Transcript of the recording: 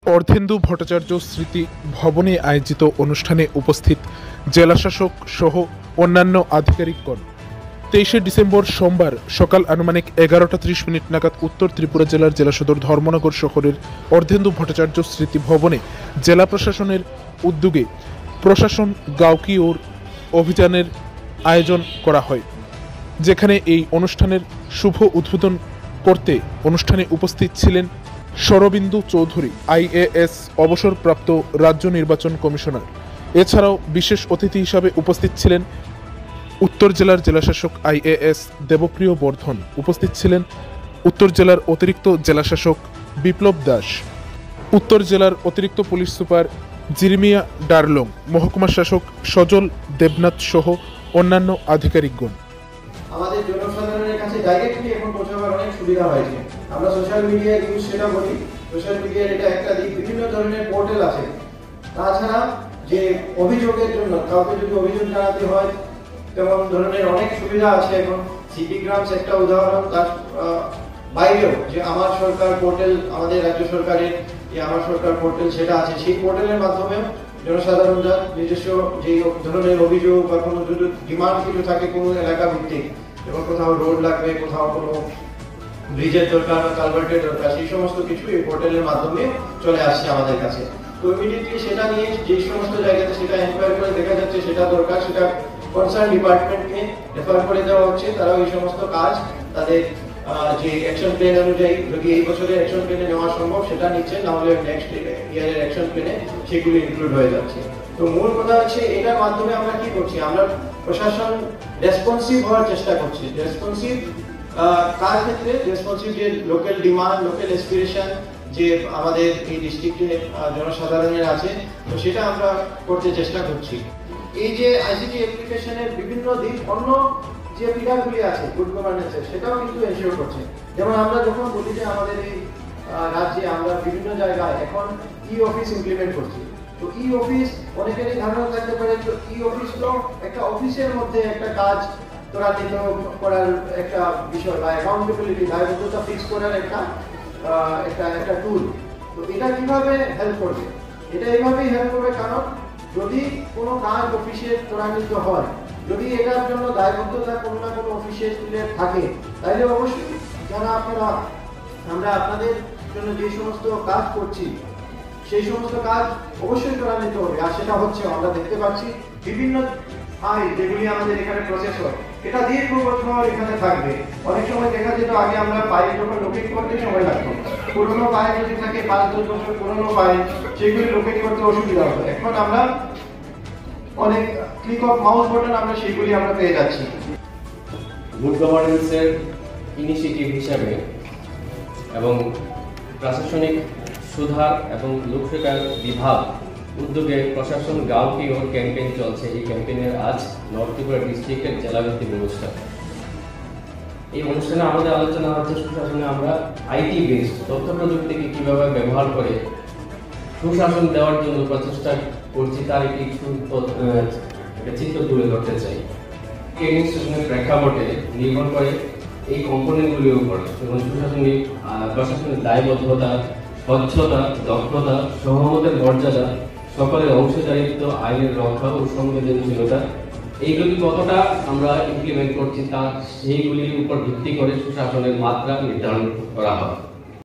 অর্ধেন্দু ভট্টাচার্য স্মৃতি ভবনে আয়োজিত অনুষ্ঠানে উপস্থিত জেলাশাসক সহ অন্যান্য আধিকারিকগণ 23 ডিসেম্বর সোমবার সকাল আনুমানিক 11:30 নাগাদ উত্তর ত্রিপুরা জেলার জেলা সদর ধর্মনগর শহরের অর্ধেন্দু ভট্টাচার্য স্মৃতি ভবনে জেলা প্রশাসনের উদ্যোগে প্রশাসন গাঁও কি ওর অভিযানের আয়োজন করা হয়, যেখানে এই অনুষ্ঠানের শুভ উদ্বোধন করতে অনুষ্ঠানে উপস্থিত ছিলেন শরবিন্দু চৌধুরী, IAS অবসরপ্রাপ্ত রাজ্য নির্বাচন কমিশনার। এছাড়াও বিশেষ অতিথি হিসাবে উপস্থিত ছিলেন উত্তর জেলার জেলাশাসক IAS দেবপ্রিয় বর্ধন। উপস্থিত ছিলেন উত্তর জেলার অতিরিক্ত জেলাশাসক বিপ্লব দাস, উত্তর জেলার অতিরিক্ত পুলিশ সুপার জিরিমিয়া ডারলং, মহকুমা শাসক সজল দেবনাথ সহ অন্যান্য আধিকারিকগণ। আমাদের জনসাধারণের কাছে ডাইরেক্টলি এখন পৌঁছাবার অনেক সুবিধা হয়েছে। আমরা সোশ্যাল মিডিয়া ইউজ সেটা বলি, সোশ্যাল মিডিয়ার এটা একটা দিক, বিভিন্ন ধরনের পোর্টাল আছে। তাছাড়া যে অভিযোগের জন্য কাউকে যদি অভিযোগ জানাতে হয় তেমন ধরনের অনেক সুবিধা আছে এখন। সিপি গ্রামস একটা উদাহরণ, তার বাইরেও যে আমার সরকার পোর্টাল, আমাদের রাজ্য সরকারের যে আমার সরকার পোর্টাল সেটা আছে। সেই পোর্টালের মাধ্যমেও জনসাধারণরা নিজস্ব যে ধরনের অভিযোগ বা কোনো যদি ডিমান্ড কিছু থাকে কোনো এলাকা ভিত্তিক, যেমন কোথাও রোড লাগবে, কোথাও কোনো ব্রিজের দরকার বা কালভার্টের দরকার, সেই সমস্ত কিছু এই পোর্টালের মাধ্যমে চলে আসছে আমাদের কাছে। তো ইমিডিয়েটলি সেটা নিয়ে যে সমস্ত জায়গাতে সেটা এনকোয়ারি করে দেখা যাচ্ছে সেটা দরকার, সেটা কনসার্ন ডিপার্টমেন্টকে রেফার করে দেওয়া হচ্ছে। তারাও এই সমস্ত কাজ তাদের যে অ্যাকশন প্ল্যান অনুযায়ী, যদি এই বছরের অ্যাকশন প্ল্যানে নেওয়া সম্ভব সেটা নিচ্ছে, না হলে নেক্সট ইয়ারের অ্যাকশন প্ল্যানে সেগুলো ইনক্লুড হয়ে যাচ্ছে। তো মূল কথা হচ্ছে এটার মাধ্যমে আমরা কি করছি, আমরা প্রশাসন রেসপন্সিভ হওয়ার চেষ্টা করছি। রেসপন্সিভ কার ক্ষেত্রে? রেসপন্সিভ যে লোকাল ডিমান্ড, লোকাল অ্যাসপিরেশন যে আমাদের এই ডিস্ট্রিক্টে জনসাধারণের আছে, তো সেটা আমরা করতে চেষ্টা করছি। এই যে আইসিটি অ্যাপ্লিকেশনের বিভিন্ন দিক অন্য যে পিলারগুলি আছে গুড গভর্নেন্সের, সেটাও কিন্তু এনশিওর করছে। যেমন আমরা যখন বলি যে আমাদের এই রাজ্যে আমরা বিভিন্ন জায়গায় এখন অফিস ইমপ্লিমেন্ট করছি, তো অফিস অনেকেরই ধারণা থাকতে পারে তো অফিস তো একটা অফিসের মধ্যে একটা কাজ ত্বরান্বিত করার একটা বিষয় বা অ্যাকাউন্টেবিলিটি, দায়বদ্ধতা ফিক্স করার একটা টুল। তো এটা কিভাবে হেল্প করবে? এটা এইভাবেই হেল্প করবে, কারণ যদি কোনো কাজ অফিসে ত্বরান্বিত হয়, যদি এটার জন্য দায়বদ্ধতা কোনো না কোনো অফিসের থাকে, তাহলে অবশ্যই যারা আমরা আপনাদের জন্য যে সমস্ত কাজ করছি সেই সমস্ত কাজ অবশ্যই ত্বরান্বিত হবে। আর সেটা হচ্ছে, আমরা দেখতে পাচ্ছি বিভিন্ন ফাইল যেগুলি আমাদের এখানে প্রসেস হয়, এটা দীর্ঘ বছর এখানে থাকবে। অনেক সময় দেখা যেত আগে আমরা ফাইল যখন লোকেট করতে সময় লাগতো, পুরোনো ফাইল যদি থাকে 5-10 বছর পুরোনো ফাইল, সেগুলি লোকেট করতে অসুবিধা হতো। এখন আমরা অনেক ক্লিক অফ মাউস বাটন আমরা সেগুলি আমরা পেয়ে যাচ্ছি। গুড গভর্নেন্সের ইনিশিয়েটিভ হিসাবে এবং প্রশাসনিক সুধার এবং লোকসেবার বিভাগ উদ্যোগে প্রশাসন গাঁও কি ওর ক্যাম্পেইন চলছে। এই ক্যাম্পেইনের আজ নর্থ ত্রিপুরা ডিস্ট্রিক্টের জেলাভিত্তিক অনুষ্ঠান। এই অনুষ্ঠানে আমাদের আলোচনা হচ্ছে সুশাসনে আমরা আইটি বেসড তথ্য প্রযুক্তিকে কিভাবে ব্যবহার করে সুশাসন দেওয়ার জন্য প্রচেষ্টা করছি, তার একটি চিত্র তুলে ধরতে চাই। ট্রেনিং সেশনের প্রেক্ষাপটে নির্ভর করে এই কম্পোনেন্টগুলির উপর, যেমন প্রশাসনের দায়বদ্ধতা, স্বচ্ছতা, দক্ষতা, সহমতের মর্যাদা, সকলের অংশীদারিত্ব, আইনের রক্ষা ও সংবেদনশীলতা, এইগুলি কতটা আমরা ইমপ্লিমেন্ট করছি তা সেইগুলির উপর ভিত্তি করে সুশাসনের মাত্রা নির্ধারণ করা হয়।